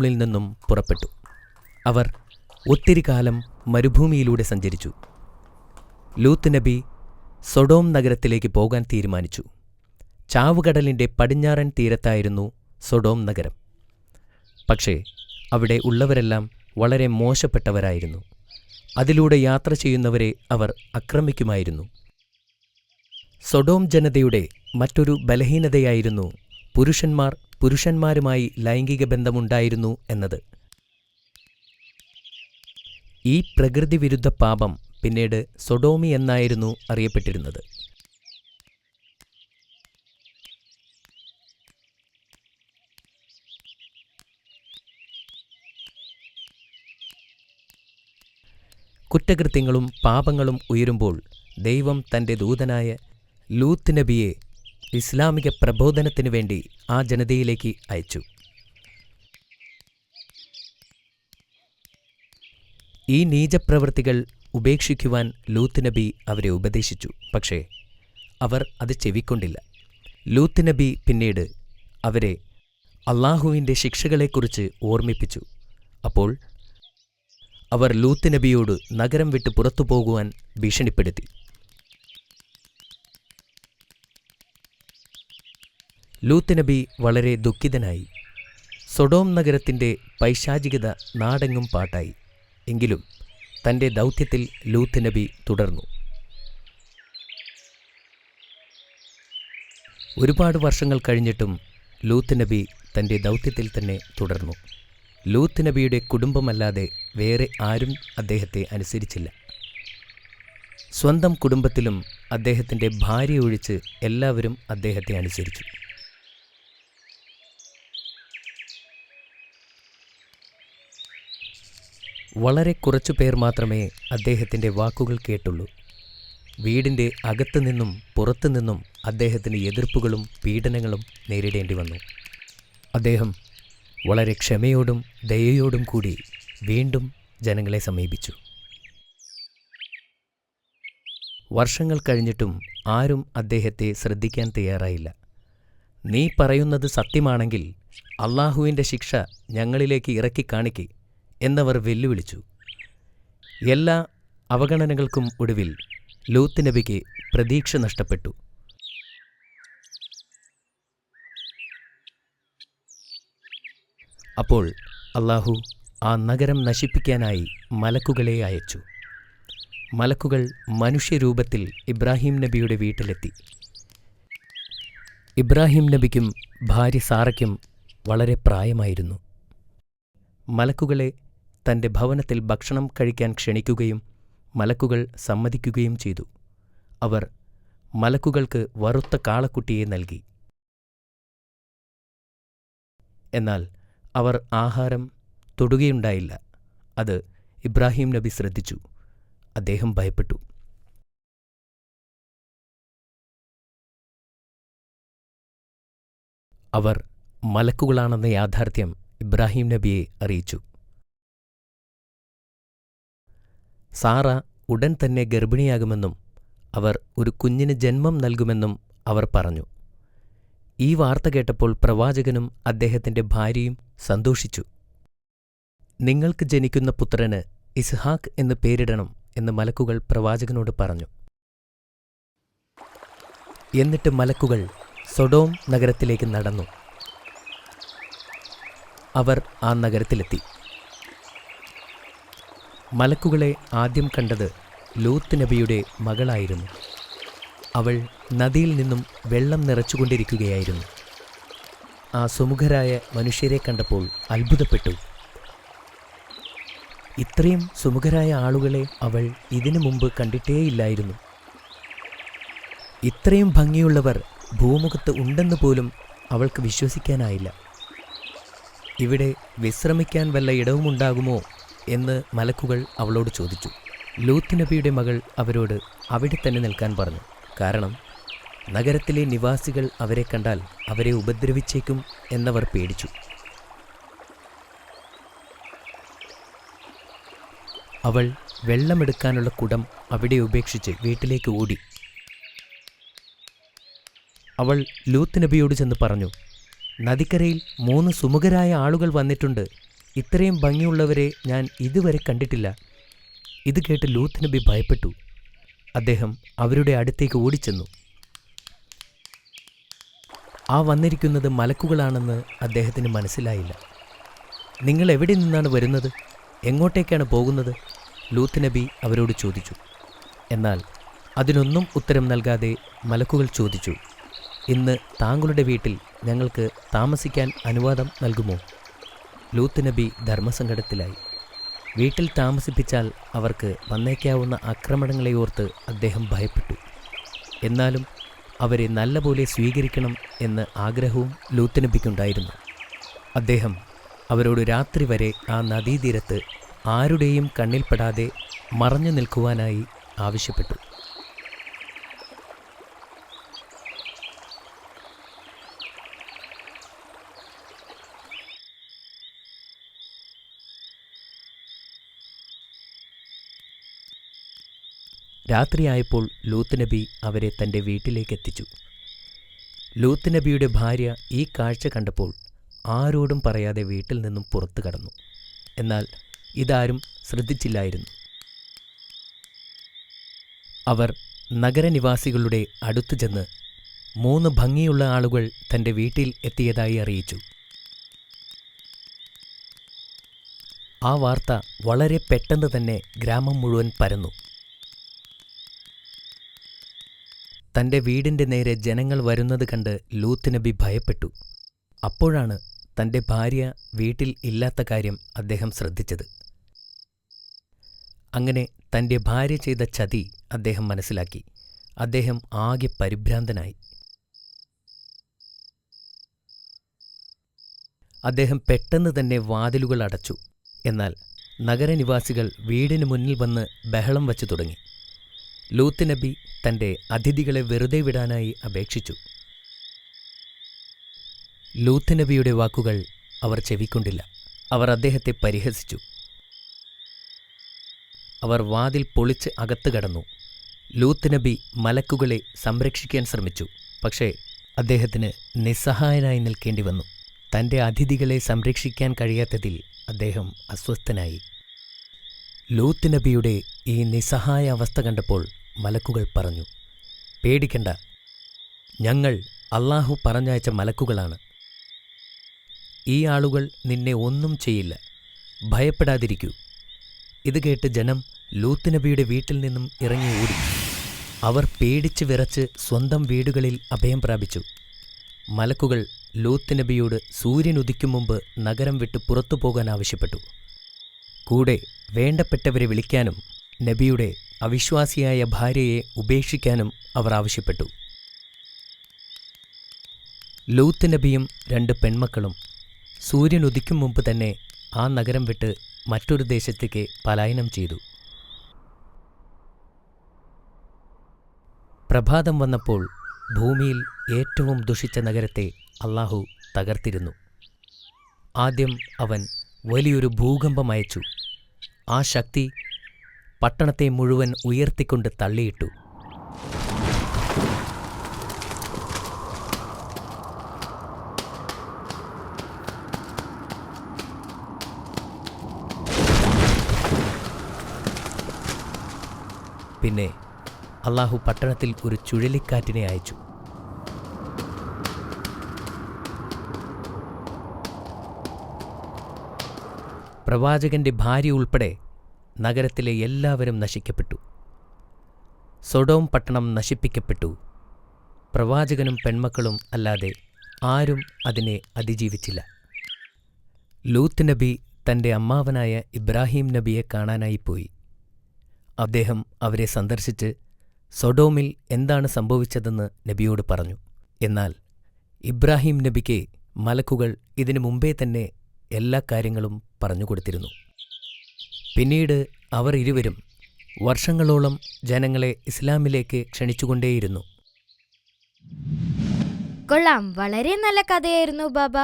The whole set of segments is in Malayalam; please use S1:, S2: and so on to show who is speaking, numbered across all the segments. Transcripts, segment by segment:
S1: ിൽ നിന്നും പുറപ്പെട്ടു. അവർ ഒത്തിരി കാലം മരുഭൂമിയിലൂടെ സഞ്ചരിച്ചു. ലൂത്ത് നബി സൊഡോം നഗരത്തിലേക്ക് പോകാൻ തീരുമാനിച്ചു. ചാവുകടലിന്റെ പടിഞ്ഞാറൻ തീരത്തായിരുന്നു സൊഡോം നഗരം. പക്ഷേ അവിടെ ഉള്ളവരെല്ലാം വളരെ മോശപ്പെട്ടവരായിരുന്നു. അതിലൂടെ യാത്ര ചെയ്യുന്നവരെ അവർ ആക്രമിക്കുമായിരുന്നു. സൊഡോം ജനതയുടെ മറ്റൊരു ബലഹീനതയായിരുന്നു പുരുഷന്മാർ പുരുഷന്മാരുമായി ലൈംഗിക ബന്ധമുണ്ടായിരുന്നു എന്നത്. ഈ പ്രകൃതിവിരുദ്ധ പാപം പിന്നീട് സൊഡോമി എന്നായിരുന്നു അറിയപ്പെട്ടിരുന്നത്. കുറ്റകൃത്യങ്ങളും പാപങ്ങളും ഉയരുമ്പോൾ ദൈവം തൻ്റെ ദൂതനായ ലൂത്ത് നബിയെ ഇസ്ലാമിക പ്രബോധനത്തിനു വേണ്ടി ആ ജനതയിലേക്ക് അയച്ചു. ഈ നീചപ്രവൃത്തികൾ ഉപേക്ഷിക്കുവാൻ ലൂത്ത് നബി അവരെ ഉപദേശിച്ചു. പക്ഷേ അവർ അത് ചെവിക്കൊണ്ടില്ല. ലൂത്ത് നബി പിന്നീട് അവരെ അള്ളാഹുവിൻ്റെ ശിക്ഷകളെക്കുറിച്ച് ഓർമ്മിപ്പിച്ചു. അപ്പോൾ അവർ ലൂത്ത് നബിയോട് നഗരം വിട്ട് പുറത്തു പോകുവാൻ ഭീഷണിപ്പെടുത്തി. ലൂത്ത് നബി വളരെ ദുഃഖിതനായി. സൊഡോം നഗരത്തിൻ്റെ പൈശാചികത നാടെങ്ങും പാട്ടായി. എങ്കിലും തൻ്റെ ദൗത്യത്തിൽ ലൂത്ത് നബി തുടർന്നു. ഒരുപാട് വർഷങ്ങൾ കഴിഞ്ഞിട്ടും ലൂത്ത് നബി തൻ്റെ ദൗത്യത്തിൽ തന്നെ തുടർന്നു. ലൂത്ത് നബിയുടെ കുടുംബമല്ലാതെ വേറെ ആരും അദ്ദേഹത്തെ അനുസരിച്ചില്ല. സ്വന്തം കുടുംബത്തിലും അദ്ദേഹത്തിൻ്റെ ഭാര്യ ഒഴിച്ച് എല്ലാവരും അദ്ദേഹത്തെ അനുസരിച്ചു. വളരെ കുറച്ചു പേർ മാത്രമേ അദ്ദേഹത്തിൻ്റെ വാക്കുകൾ കേട്ടുള്ളൂ. വീടിൻ്റെ അകത്തുനിന്നും പുറത്തുനിന്നും അദ്ദേഹത്തിന് എതിർപ്പുകളും പീഡനങ്ങളും നേരിടേണ്ടി വന്നു. അദ്ദേഹം വളരെ ക്ഷമയോടും ദയയോടും കൂടി വീണ്ടും ജനങ്ങളെ സമീപിച്ചു. വർഷങ്ങൾ കഴിഞ്ഞിട്ടും ആരും അദ്ദേഹത്തെ ശ്രദ്ധിക്കാൻ തയ്യാറായില്ല. നീ പറയുന്നത് സത്യമാണെങ്കിൽ അള്ളാഹുവിൻ്റെ ശിക്ഷ ഞങ്ങളിലേക്ക് ഇറക്കി കാണിക്ക് എന്നവർ വെല്ലുവിളിച്ചു. എല്ലാ അവഗണനകൾക്കും ഒടുവിൽ ലൂത്ത് നബിക്ക് പ്രതീക്ഷ നഷ്ടപ്പെട്ടു. അപ്പോൾ അള്ളാഹു ആ നഗരം നശിപ്പിക്കാനായി മലക്കുകളെ അയച്ചു. മലക്കുകൾ മനുഷ്യരൂപത്തിൽ ഇബ്രാഹിം നബിയുടെ വീട്ടിലെത്തി. ഇബ്രാഹിം നബിക്കും ഭാര്യ സാറയ്ക്കും വളരെ പ്രായമായിരുന്നു. മലക്കുകളെ തൻ്റെ ഭവനത്തിൽ ഭക്ഷണം കഴിക്കാൻ ക്ഷണിക്കുകയും മലക്കുകൾ സമ്മതിക്കുകയും ചെയ്തു. അവർ മലക്കുകൾക്ക് വറുത്ത കാളക്കുട്ടിയെ നൽകി. എന്നാൽ അവർ ആഹാരം തൊടുകയുണ്ടായില്ല. അത് ഇബ്രാഹിം നബി ശ്രദ്ധിച്ചു. അദ്ദേഹം ഭയപ്പെട്ടു. അവർ മലക്കുകളാണെന്ന യാഥാർത്ഥ്യം ഇബ്രാഹിം നബിയെ അറിയിച്ചു. സാറ ഉടൻ തന്നെ ഗർഭിണിയാകുമെന്നും അവർ ഒരു കുഞ്ഞിന് ജന്മം നൽകുമെന്നും അവർ പറഞ്ഞു. ഈ വാർത്ത കേട്ടപ്പോൾ പ്രവാചകനും അദ്ദേഹത്തിൻ്റെ ഭാര്യയും സന്തോഷിച്ചു. നിങ്ങൾക്ക് ജനിക്കുന്ന പുത്രന് ഇസ്ഹാക്ക് എന്ന് പേരിടണം എന്ന് മലക്കുകൾ പ്രവാചകനോട് പറഞ്ഞു. എന്നിട്ട് മലക്കുകൾ സൊഡോം നഗരത്തിലേക്ക് നടന്നു. അവർ ആ നഗരത്തിലെത്തി. മലക്കുകളെ ആദ്യം കണ്ടത് ലൂത്ത് നബിയുടെ മകളായിരുന്നു. അവൾ നദിയിൽ നിന്നും വെള്ളം നിറച്ചുകൊണ്ടിരിക്കുകയായിരുന്നു. ആ സുമുഖരായ മനുഷ്യരെ കണ്ടപ്പോൾ അത്ഭുതപ്പെട്ടു. ഇത്രയും സുമുഖരായ ആളുകളെ അവൾ ഇതിനു മുമ്പ് കണ്ടിട്ടേയില്ലായിരുന്നു. ഇത്രയും ഭംഗിയുള്ളവർ ഭൂമുഖത്ത് ഉണ്ടെന്ന് പോലും അവൾക്ക് വിശ്വസിക്കാനായില്ല. ഇവിടെ വിശ്രമിക്കാൻ വല്ല ഇടവുമുണ്ടാകുമോ എന്ന് മലക്കുകൾ അവളോട് ചോദിച്ചു. ലൂത്ത് നബിയുടെ മകൾ അവരോട് അവിടെ തന്നെ നിൽക്കാൻ പറഞ്ഞു. കാരണം നഗരത്തിലെ നിവാസികൾ അവരെ കണ്ടാൽ അവരെ ഉപദ്രവിച്ചേക്കും എന്നവർ പേടിച്ചു. അവൾ വെള്ളമെടുക്കാനുള്ള കുടം അവിടെ ഉപേക്ഷിച്ച് വീട്ടിലേക്ക് ഓടി. അവൾ ലൂത്ത് നബിയോട് ചെന്ന് പറഞ്ഞു, നദിക്കരയിൽ 3 സുമുഖരായ ആളുകൾ വന്നിട്ടുണ്ട്. ഇത്രയും ഭംഗിയുള്ളവരെ ഞാൻ ഇതുവരെ കണ്ടിട്ടില്ല. ഇത് കേട്ട് ലൂത്ത് നബി ഭയപ്പെട്ടു. അദ്ദേഹം അവരുടെ അടുത്തേക്ക് ഓടിച്ചെന്നു. ആ വന്നിരിക്കുന്നത് മലക്കുകളാണെന്ന് അദ്ദേഹത്തിന് മനസ്സിലായില്ല. നിങ്ങൾ എവിടെ നിന്നാണ് വരുന്നത്? എങ്ങോട്ടേക്കാണ് പോകുന്നത്? ലൂത്ത് നബി അവരോട് ചോദിച്ചു. എന്നാൽ അതിനൊന്നും ഉത്തരം നൽകാതെ മലക്കുകൾ ചോദിച്ചു, ഇന്ന് താങ്കളുടെ വീട്ടിൽ ഞങ്ങൾക്ക് താമസിക്കാൻ അനുവാദം നൽകുമോ? ലൂത്ത് നബി ധർമ്മസങ്കടത്തിലായി. വീട്ടിൽ താമസിപ്പിച്ചാൽ അവർക്ക് വന്നേക്കാവുന്ന ആക്രമണങ്ങളെ ഓർത്ത് അദ്ദേഹം ഭയപ്പെട്ടു. എന്നാലും അവരെ നല്ലപോലെ സ്വീകരിക്കണം എന്ന ആഗ്രഹവും ലൂത്ത് നബിക്കുണ്ടായിരുന്നു. അദ്ദേഹം അവരോട് രാത്രി വരെ ആ നദീതീരത്ത് ആരുടെയും കണ്ണിൽപ്പെടാതെ മറഞ്ഞു നിൽക്കുവാനായി ആവശ്യപ്പെട്ടു. രാത്രിയായപ്പോൾ ലൂത്ത് നബി അവരെ തൻ്റെ വീട്ടിലേക്കെത്തിച്ചു. ലൂത്ത് നബിയുടെ ഭാര്യ ഈ കാഴ്ച കണ്ടപ്പോൾ ആരോടും പറയാതെ വീട്ടിൽ നിന്നും പുറത്തു കടന്നു. എന്നാൽ ഇതാരും ശ്രദ്ധിച്ചില്ലായിരുന്നു. അവർ നഗരനിവാസികളുടെ അടുത്തു ചെന്ന് 3 ഭംഗിയുള്ള ആളുകൾ തൻ്റെ വീട്ടിൽ എത്തിയതായി അറിയിച്ചു. ആ വാർത്ത വളരെ പെട്ടെന്ന് തന്നെ ഗ്രാമം മുഴുവൻ പരന്നു. തൻ്റെ വീടിൻ്റെ നേരെ ജനങ്ങൾ വരുന്നത് കണ്ട് ലൂത്ത് നബി ഭയപ്പെട്ടു. അപ്പോഴാണ് തൻ്റെ ഭാര്യ വീട്ടിൽ ഇല്ലാത്ത കാര്യം അദ്ദേഹം ശ്രദ്ധിച്ചത്. അങ്ങനെ തൻ്റെ ഭാര്യ ചെയ്ത ചതി അദ്ദേഹം മനസ്സിലാക്കി. അദ്ദേഹം ആകെ പരിഭ്രാന്തനായി. അദ്ദേഹം പെട്ടെന്ന് തന്നെ വാതിലുകൾ അടച്ചു. എന്നാൽ നഗരനിവാസികൾ വീടിന് മുന്നിൽ വന്ന് ബഹളം വച്ചു തുടങ്ങി. ലൂത്ത് നബി തൻ്റെ അതിഥികളെ വെറുതെ വിടാനായി അപേക്ഷിച്ചു. ലൂത്ത് നബിയുടെ വാക്കുകൾ അവർ ചെവിക്കൊണ്ടില്ല. അവർ അദ്ദേഹത്തെ പരിഹസിച്ചു. അവർ വാതിൽ പൊളിച്ച് അകത്ത് കടന്നു. ലൂത്ത് നബി മലക്കുകളെ സംരക്ഷിക്കാൻ ശ്രമിച്ചു. പക്ഷേ അദ്ദേഹത്തിന് നിസ്സഹായനായി നിൽക്കേണ്ടി വന്നു. തൻ്റെ അതിഥികളെ സംരക്ഷിക്കാൻ കഴിയാത്തതിൽ അദ്ദേഹം അസ്വസ്ഥനായി. ലൂത്ത് നബിയുടെ ഈ നിസ്സഹായ അവസ്ഥ കണ്ടപ്പോൾ മലക്കുകൾ പറഞ്ഞു, പേടിക്കണ്ട, ഞങ്ങൾ അല്ലാഹു പറഞ്ഞയച്ച മലക്കുകളാണ്. ഈ ആളുകൾ നിന്നെ ഒന്നും ചെയ്യില്ല, ഭയപ്പെടാതിരിക്കൂ. ഇത് കേട്ട് ജനം ലൂത്ത് നബിയുടെ വീട്ടിൽ നിന്നും ഇറങ്ങി ഓടി. അവർ പേടിച്ച് വിറച്ച് സ്വന്തം വീടുകളിൽ അഭയം പ്രാപിച്ചു. മലക്കുകൾ ലൂത്ത് നബിയോട് സൂര്യൻ ഉദിക്കും മുമ്പ് നഗരം വിട്ട് പുറത്തു പോകാൻ ആവശ്യപ്പെട്ടു. കൂടെ വേണ്ടപ്പെട്ടവരെ വിളിക്കാനും നബിയുടെ അവിശ്വാസിയായ ഭാര്യയെ ഉപേക്ഷിക്കാനും അവർ ആവശ്യപ്പെട്ടു. ലൂത്ത് നബിയും 2 പെൺമക്കളും സൂര്യൻ ഉദിക്കും മുമ്പ് തന്നെ ആ നഗരം വിട്ട് മറ്റൊരു ദേശത്തേക്ക് പലായനം ചെയ്തു. പ്രഭാതം വന്നപ്പോൾ ഭൂമിയിൽ ഏറ്റവും ദുഷിച്ച നഗരത്തെ അല്ലാഹു തകർത്തിരുന്നു. ആദ്യം അവൻ വലിയൊരു ഭൂകമ്പം അയച്ചു. ആ ശക്തി പട്ടണത്തെ മുഴുവൻ ഉയർത്തിക്കൊണ്ട് തള്ളിയിട്ടു. പിന്നെ അല്ലാഹു പട്ടണത്തിൽ ഒരു ചുഴലിക്കാറ്റിനെ അയച്ചു. പ്രവാചകന്റെ ഭാര്യ ഉൾപ്പെടെ നഗരത്തിലെ എല്ലാവരും നശിക്കപ്പെട്ടു. സൊഡോം പട്ടണം നശിപ്പിക്കപ്പെട്ടു. പ്രവാചകനും പെൺമക്കളും അല്ലാതെ ആരും അതിനെ അതിജീവിച്ചില്ല. ലൂത്ത് നബി തൻ്റെ അമ്മാവനായ ഇബ്രാഹിം നബിയെ കാണാനായി പോയി. അദ്ദേഹം അവരെ സന്ദർശിച്ച് സൊഡോമിൽ എന്താണ് സംഭവിച്ചതെന്ന് നബിയോട് പറഞ്ഞു. എന്നാൽ ഇബ്രാഹിം നബിക്ക് മലക്കുകൾ ഇതിനു മുമ്പേ തന്നെ എല്ലാ കാര്യങ്ങളും പറഞ്ഞുകൊടുത്തിരുന്നു. പിന്നീട് അവർ ഇരുവരും വർഷങ്ങളോളം ജനങ്ങളെ ഇസ്ലാമിലേക്ക് ക്ഷണിച്ചുകൊണ്ടേയിരുന്നു.
S2: കൊള്ളാം, വളരെ നല്ല കഥയായിരുന്നു ബാബ.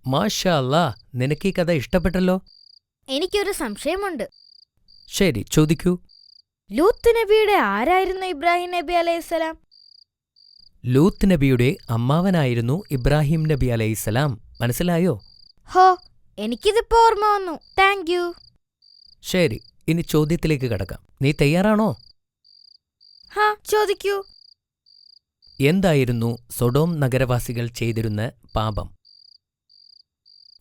S1: മാഷാ അല്ലാ, നിനക്ക് ഈ കഥ ഇഷ്ടപ്പെട്ടല്ലോ.
S2: എനിക്കൊരു സംശയമുണ്ട്.
S1: ശരി, ചോദിക്കൂ.
S2: ലൂത്ത് നബിയുടെ ആരായിരുന്നു ഇബ്രാഹിം നബി അലൈഹിസ്സലാം?
S1: ലൂത്ത് നബിയുടെ അമ്മാവനായിരുന്നു ഇബ്രാഹിം നബി അലൈഹിസ്സലാം. മനസ്സിലായോ?
S2: ഹോ, എനിക്കിതിപ്പോ ഓർമ്മ വന്നു. Thank you.
S1: ശരി, ഇനി ചോദ്യത്തിലേക്ക് കടക്കാം. നീ തയ്യാറാണോ?
S2: ഹാ, ചോദിക്കൂ.
S1: എന്തായിരുന്നു സൊഡോം നഗരവാസികൾ ചെയ്തിരുന്ന പാപം?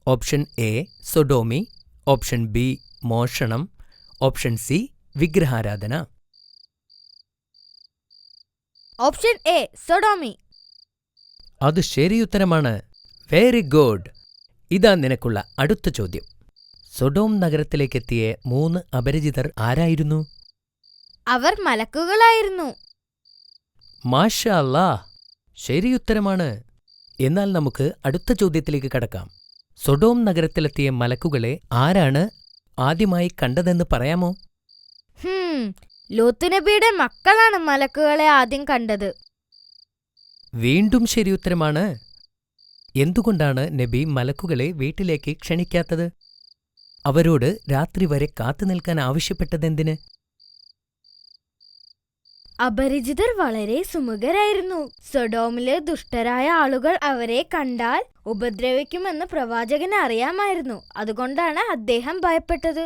S1: Option A sodomy, option B മോഷണം, ഓപ്ഷൻ സി വിഗ്രഹാരാധന.
S2: Option A sodomy.
S1: അത് ശരിയുത്തരമാണ്. Very good. ഇതാ നിനക്കുള്ള അടുത്ത ചോദ്യം. സൊഡോം നഗരത്തിലേക്കെത്തിയ 3 അപരിചിതർ ആരായിരുന്നു?
S2: അവർ മലക്കുകളായിരുന്നു.
S1: മാഷാ അല്ലാ, ശരിയുത്തരമാണ്. എന്നാൽ നമുക്ക് അടുത്ത ചോദ്യത്തിലേക്ക് കടക്കാം. സൊഡോം നഗരത്തിലെത്തിയ മലക്കുകളെ ആരാണ് ആദ്യമായി കണ്ടതെന്ന് പറയാമോ?
S2: ലോത്ത് നബിയുടെ മക്കളാണ് മലക്കുകളെ ആദ്യം കണ്ടത്.
S1: വീണ്ടും ശരിയുത്തരമാണ്. എന്തുകൊണ്ടാണ് നബി മലക്കുകളെ വീട്ടിലേക്ക് ക്ഷണിക്കാത്തത്? അവരോട് രാത്രി വരെ കാത്തുനിൽക്കാൻ ആവശ്യപ്പെട്ടതെന്തിന്?
S2: അപരിചിതർ വളരെ സുമുഖരായിരുന്നു. സൊഡോമിലെ ദുഷ്ടരായ ആളുകൾ അവരെ കണ്ടാൽ ഉപദ്രവിക്കുമെന്ന് പ്രവാചകന് അറിയാമായിരുന്നു. അതുകൊണ്ടാണ് അദ്ദേഹം ഭയപ്പെട്ടത്.